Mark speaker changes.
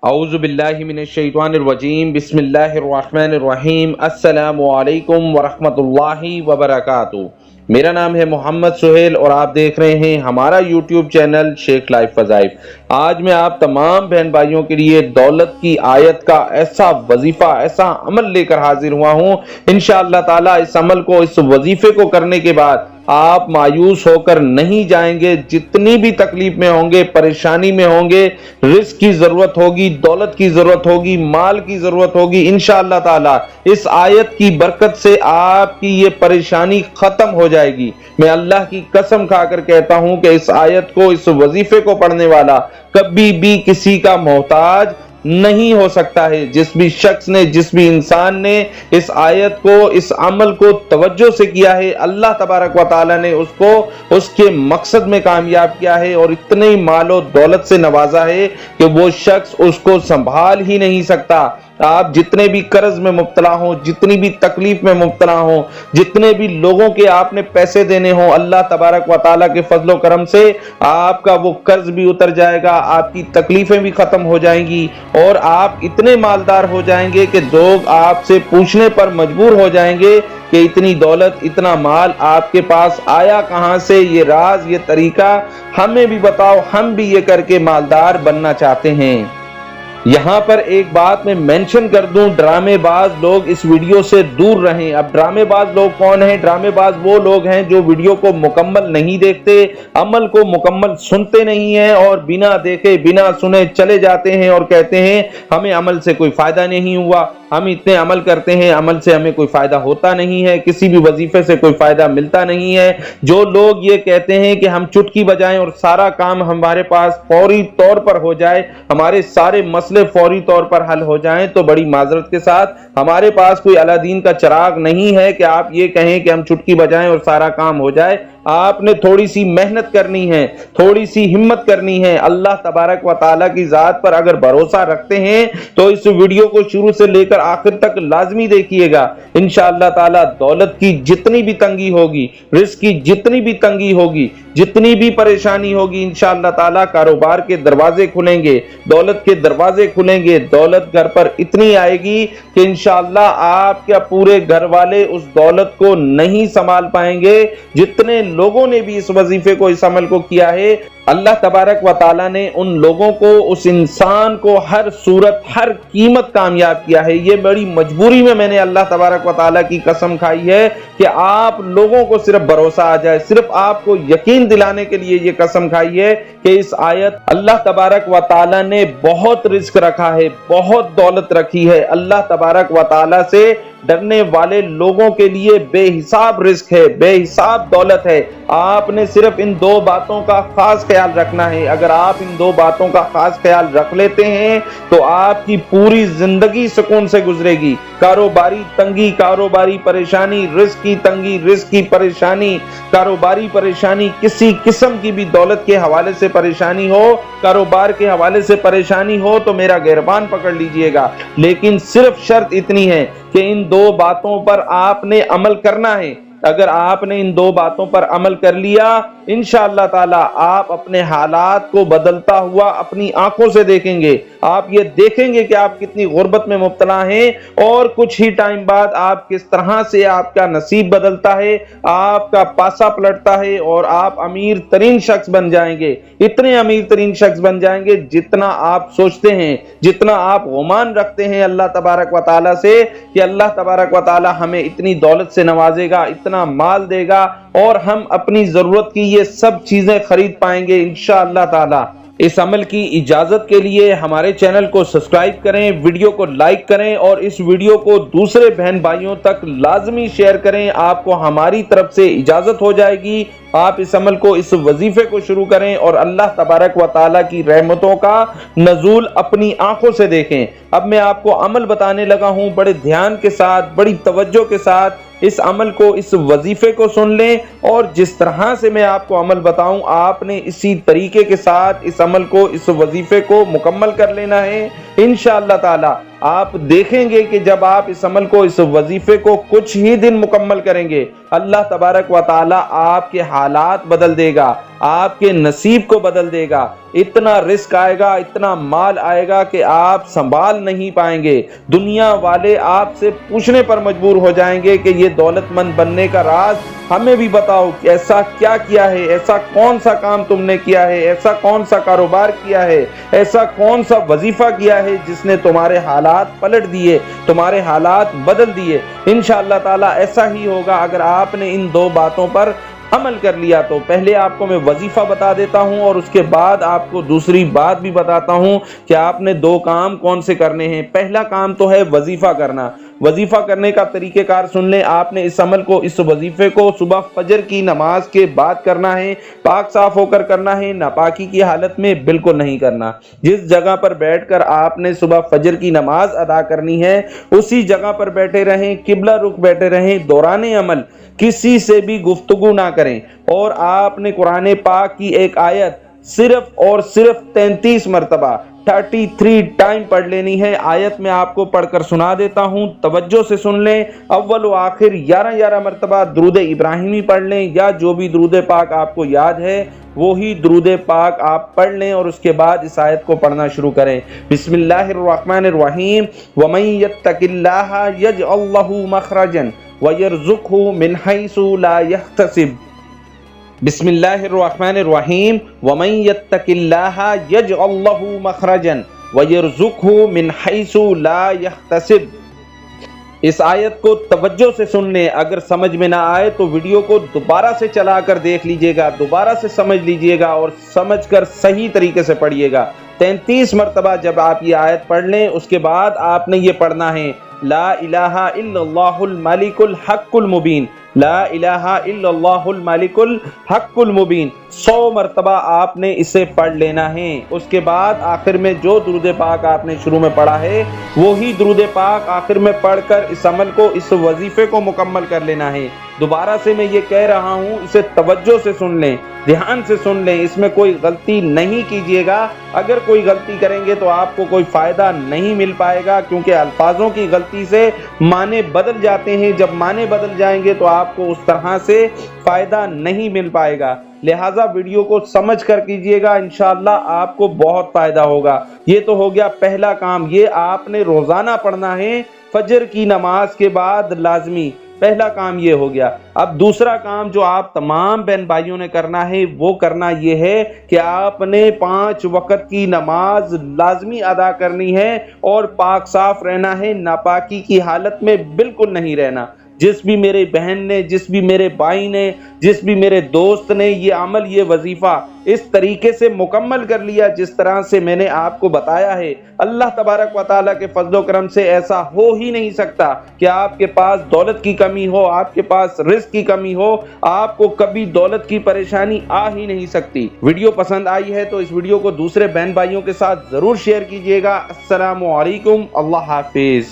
Speaker 1: اعوذ باللہ من الشیطان الرجیم بسم اللہ الرحمن الرحیم السلام علیکم ورحمۃ اللہ وبرکاتہ۔ میرا نام ہے محمد سہیل اور آپ دیکھ رہے ہیں ہمارا یوٹیوب چینل شیخ لائف وظائف۔ آج میں آپ تمام بہن بھائیوں کے لیے دولت کی آیت کا ایسا وظیفہ، ایسا عمل لے کر حاضر ہوا ہوں۔ انشاءاللہ تعالی اس عمل کو، اس وظیفے کو کرنے کے بعد آپ مایوس ہو کر نہیں جائیں گے۔ جتنی بھی تکلیف میں ہوں گے، پریشانی میں ہوں گے، رزق کی ضرورت ہوگی، دولت کی ضرورت ہوگی، مال کی ضرورت ہوگی، انشاءاللہ تعالی اس آیت کی برکت سے آپ کی یہ پریشانی ختم ہو جائے گی۔ میں اللہ کی قسم کھا کر کہتا ہوں کہ اس آیت کو، اس وظیفے کو پڑھنے والا کبھی بھی کسی کا محتاج نہیں ہو سکتا ہے۔ جس بھی شخص نے، جس بھی انسان نے اس آیت کو، اس عمل کو توجہ سے کیا ہے، اللہ تبارک و تعالی نے اس کو اس کے مقصد میں کامیاب کیا ہے اور اتنے مال و دولت سے نوازا ہے کہ وہ شخص اس کو سنبھال ہی نہیں سکتا۔ آپ جتنے بھی قرض میں مبتلا ہوں، جتنی بھی تکلیف میں مبتلا ہوں، جتنے بھی لوگوں کے آپ نے پیسے دینے ہوں، اللہ تبارک و تعالیٰ کے فضل و کرم سے آپ کا وہ قرض بھی اتر جائے گا، آپ کی تکلیفیں بھی ختم ہو جائیں گی اور آپ اتنے مالدار ہو جائیں گے کہ لوگ آپ سے پوچھنے پر مجبور ہو جائیں گے کہ اتنی دولت، اتنا مال آپ کے پاس آیا کہاں سے؟ یہ راز، یہ طریقہ ہمیں بھی بتاؤ، ہم بھی یہ کر کے مالدار بننا چاہتے ہیں۔ یہاں پر ایک بات میں مینشن کر دوں، ڈرامے باز لوگ اس ویڈیو سے دور رہیں۔ اب ڈرامے باز لوگ کون ہیں؟ ڈرامے باز وہ لوگ ہیں جو ویڈیو کو مکمل نہیں دیکھتے، عمل کو مکمل سنتے نہیں ہیں اور بنا دیکھے بنا سنے چلے جاتے ہیں اور کہتے ہیں ہمیں عمل سے کوئی فائدہ نہیں ہوا، ہم اتنے عمل کرتے ہیں، عمل سے ہمیں کوئی فائدہ ہوتا نہیں ہے، کسی بھی وظیفے سے کوئی فائدہ ملتا نہیں ہے۔ جو لوگ یہ کہتے ہیں کہ ہم چٹکی بجائیں اور سارا کام ہمارے پاس فوری طور پر ہو جائے، ہمارے سارے مسئلے فوری طور پر حل ہو جائیں، تو بڑی معذرت کے ساتھ ہمارے پاس کوئی الادین کا چراغ نہیں ہے کہ آپ یہ کہیں کہ ہم چٹکی بجائیں اور سارا کام ہو جائے۔ آپ نے تھوڑی سی محنت کرنی ہے، تھوڑی سی ہمت کرنی ہے۔ اللہ تبارک و تعالیٰ کی ذات پر اگر بھروسہ رکھتے ہیں تو اس ویڈیو کو شروع سے لے کر آخر تک لازمی دیکھیے گا۔ انشاءاللہ تعالیٰ دولت کی جتنی بھی تنگی ہوگی، رزق کی جتنی بھی تنگی ہوگی، جتنی بھی پریشانی ہوگی، انشاءاللہ تعالیٰ کاروبار کے دروازے کھلیں گے، دولت کے دروازے کھلیں گے، دولت گھر پر اتنی آئے گی کہ انشاءاللہ آپ کے پورے گھر والے اس دولت کو نہیں سنبھال پائیں گے۔ جتنے لوگوں نے بھی اس وظیفے کو، اس عمل کو کیا ہے، اللہ تبارک و تعالیٰ نے ان لوگوں کو، اس انسان کو ہر صورت، ہر قیمت کامیاب کیا ہے۔ یہ بڑی مجبوری میں نے اللہ تبارک و تعالیٰ کی قسم کھائی ہے کہ آپ لوگوں کو صرف بھروسہ آ جائے، صرف آپ کو یقین دلانے کے لیے یہ قسم کھائی ہے کہ اس آیت، اللہ تبارک و تعالیٰ نے بہت رزق رکھا ہے، بہت دولت رکھی ہے۔ اللہ تبارک و تعالیٰ سے ڈرنے والے لوگوں کے لیے بے حساب رزق ہے، بے حساب دولت ہے۔ آپ نے صرف ان دو باتوں کا خاص خیال رکھنا ہے۔ اگر آپ ان دو باتوں کا خاص خیال رکھ لیتے ہیں تو آپ کی پوری زندگی سکون سے گزرے گی۔ کاروباری تنگی، کاروباری پریشانی، رزق کی تنگی، رزق کی پریشانی، کاروباری پریشانی، کسی قسم کی بھی دولت کے حوالے سے پریشانی ہو، کاروبار کے حوالے سے پریشانی ہو تو میرا گربان پکڑ لیجئے گا، لیکن صرف شرط اتنی ہے کہ ان دو باتوں پر آپ نے عمل کرنا ہے۔ اگر آپ نے ان دو باتوں پر عمل کر لیا، انشاءاللہ تعالی آپ اپنے حالات کو بدلتا ہوا اپنی آنکھوں سے دیکھیں گے۔ آپ یہ دیکھیں گے کہ آپ کتنی غربت میں مبتلا ہیں اور کچھ ہی ٹائم بعد آپ کس طرح سے آپ کا نصیب بدلتا ہے، آپ کا پاسا پلٹتا ہے اور آپ امیر ترین شخص بن جائیں گے۔ اتنے امیر ترین شخص بن جائیں گے جتنا آپ سوچتے ہیں، جتنا آپ گمان رکھتے ہیں اللہ تبارک و تعالیٰ سے کہ اللہ تبارک و تعالیٰ ہمیں اتنی دولت سے نوازے گا، اتنا مال دے گا اور ہم اپنی ضرورت کی یہ سب چیزیں خرید پائیں گے انشاءاللہ تعالیٰ۔ اس عمل کی اجازت کے لیے ہمارے چینل کو سبسکرائب کریں، ویڈیو کو لائک کریں اور اس ویڈیو کو دوسرے بہن بھائیوں تک لازمی شیئر کریں۔ آپ کو ہماری طرف سے اجازت ہو جائے گی، آپ اس عمل کو، اس وظیفے کو شروع کریں اور اللہ تبارک و تعالیٰ کی رحمتوں کا نزول اپنی آنکھوں سے دیکھیں۔ اب میں آپ کو عمل بتانے لگا ہوں، بڑے دھیان کے ساتھ، بڑی توجہ کے ساتھ اس عمل کو، اس وظیفے کو سن لیں اور جس طرح سے میں آپ کو عمل بتاؤں آپ نے اسی طریقے کے ساتھ اس عمل کو، اس وظیفے کو مکمل کر لینا ہے۔ انشاءاللہ تعالی آپ دیکھیں گے کہ جب آپ اس عمل کو، اس وظیفے کو کچھ ہی دن مکمل کریں گے، اللہ تبارک و تعالی آپ کے حالات بدل دے گا، آپ کے نصیب کو بدل دے گا۔ اتنا رزق آئے گا، اتنا مال آئے گا کہ آپ سنبھال نہیں پائیں گے۔ دنیا والے آپ سے پوچھنے پر مجبور ہو جائیں گے کہ یہ دولت مند بننے کا راز ہمیں بھی بتاؤ کہ ایسا کیا کیا ہے، ایسا کون سا کام تم نے کیا ہے، ایسا کون سا کاروبار کیا ہے، ایسا کون سا وظیفہ کیا ہے جس نے تمہارے حالات پلٹ دیے، تمہارے حالات بدل دیے۔ انشاءاللہ تعالی ایسا ہی ہوگا اگر آپ نے ان دو باتوں پر عمل کر لیا تو۔ پہلے آپ کو میں وظیفہ بتا دیتا ہوں اور اس کے بعد آپ کو دوسری بات بھی بتاتا ہوں کہ آپ نے دو کام کون سے کرنے ہیں۔ پہلا کام تو ہے وظیفہ کرنا۔ وظیفہ کرنے کا طریقہ کار سن لیں۔ آپ نے اس عمل کو، اس وظیفے کو صبح فجر کی نماز کے بعد کرنا ہے، پاک صاف ہو کر کرنا ہے، ناپاکی کی حالت میں بالکل نہیں کرنا۔ جس جگہ پر بیٹھ کر آپ نے صبح فجر کی نماز ادا کرنی ہے اسی جگہ پر بیٹھے رہیں، قبلہ رخ بیٹھے رہیں، دوران عمل کسی سے بھی گفتگو نہ کریں، اور آپ نے قرآن پاک کی ایک آیت صرف اور صرف 33 مرتبہ 33 ٹائم پڑھ لینی ہے۔ آیت میں آپ کو پڑھ کر سنا دیتا ہوں، توجہ سے سن لیں۔ اول و آخر 11 مرتبہ درود ابراہیمی پڑھ لیں، یا جو بھی درود پاک آپ کو یاد ہے وہی درود پاک آپ پڑھ لیں، اور اس کے بعد اس آیت کو پڑھنا شروع کریں۔ بسم اللہ الرحمن الرحیم وَمَن يَتَّقِ اللَّهَ يَجْعَل لَّهُ مَخْرَجًا وَيَرْزُقْهُ مِنْ حَيْثُ لَا يَحْتَسِبُ۔ بسم اللہ الرحمن الرحیم وَمَن يَتَّقِ اللَّهَ يَجْعَل لَّهُ مَخْرَجًا وَيَرْزُقْهُ مِنْ حَيْثُ لَا يَحْتَسِبُ۔ اس آیت کو توجہ سے سن لیں۔ اگر سمجھ میں نہ آئے تو ویڈیو کو دوبارہ سے چلا کر دیکھ لیجئے گا، دوبارہ سے سمجھ لیجئے گا اور سمجھ کر صحیح طریقے سے پڑھیے گا۔ 33 مرتبہ جب آپ یہ آیت پڑھ لیں اس کے بعد آپ نے یہ پڑھنا ہے، لا الہ الا اللہ الملک الحق المبین، لا الہ الا اللہ الملک الحق المبین۔ 100 مرتبہ آپ نے اسے پڑھ لینا ہے۔ اس کے بعد آخر میں جو درود پاک آپ نے شروع میں پڑھا ہے وہی درود پاک آخر میں پڑھ کر اس عمل کو، اس وظیفے کو مکمل کر لینا ہے۔ دوبارہ سے میں یہ کہہ رہا ہوں، اسے توجہ سے سن لیں، دھیان سے سن لیں، اس میں کوئی غلطی نہیں کیجیے گا۔ اگر کوئی غلطی کریں گے تو آپ کو کوئی فائدہ نہیں مل پائے گا، کیونکہ الفاظوں کی غلطی سے معنی بدل جاتے ہیں۔ جب معنی بدل جائیں گے تو آپ کو اس طرح سے فائدہ نہیں مل پائے گا۔ لہٰذا ویڈیو کو سمجھ کر کیجیے گا، انشاءاللہ آپ کو بہت فائدہ ہوگا۔ یہ تو ہو گیا پہلا کام، یہ آپ نے روزانہ پڑھنا ہے فجر کی نماز کے بعد لازمی۔ پہلا کام یہ ہو گیا۔ اب دوسرا کام جو آپ تمام بہن بھائیوں نے کرنا ہے وہ کرنا یہ ہے کہ آپ نے 5 وقت کی نماز لازمی ادا کرنی ہے اور پاک صاف رہنا ہے، ناپاکی کی حالت میں بالکل نہیں رہنا۔ جس بھی میرے بہن نے، جس بھی میرے بھائی نے، جس بھی میرے دوست نے یہ عمل، یہ وظیفہ اس طریقے سے مکمل کر لیا جس طرح سے میں نے آپ کو بتایا ہے، اللہ تبارک و تعالیٰ کے فضل و کرم سے ایسا ہو ہی نہیں سکتا کہ آپ کے پاس دولت کی کمی ہو، آپ کے پاس رزق کی کمی ہو، آپ کو کبھی دولت کی پریشانی آ ہی نہیں سکتی۔ ویڈیو پسند آئی ہے تو اس ویڈیو کو دوسرے بہن بھائیوں کے ساتھ ضرور شیئر کیجیے گا۔ السلام علیکم، اللہ حافظ۔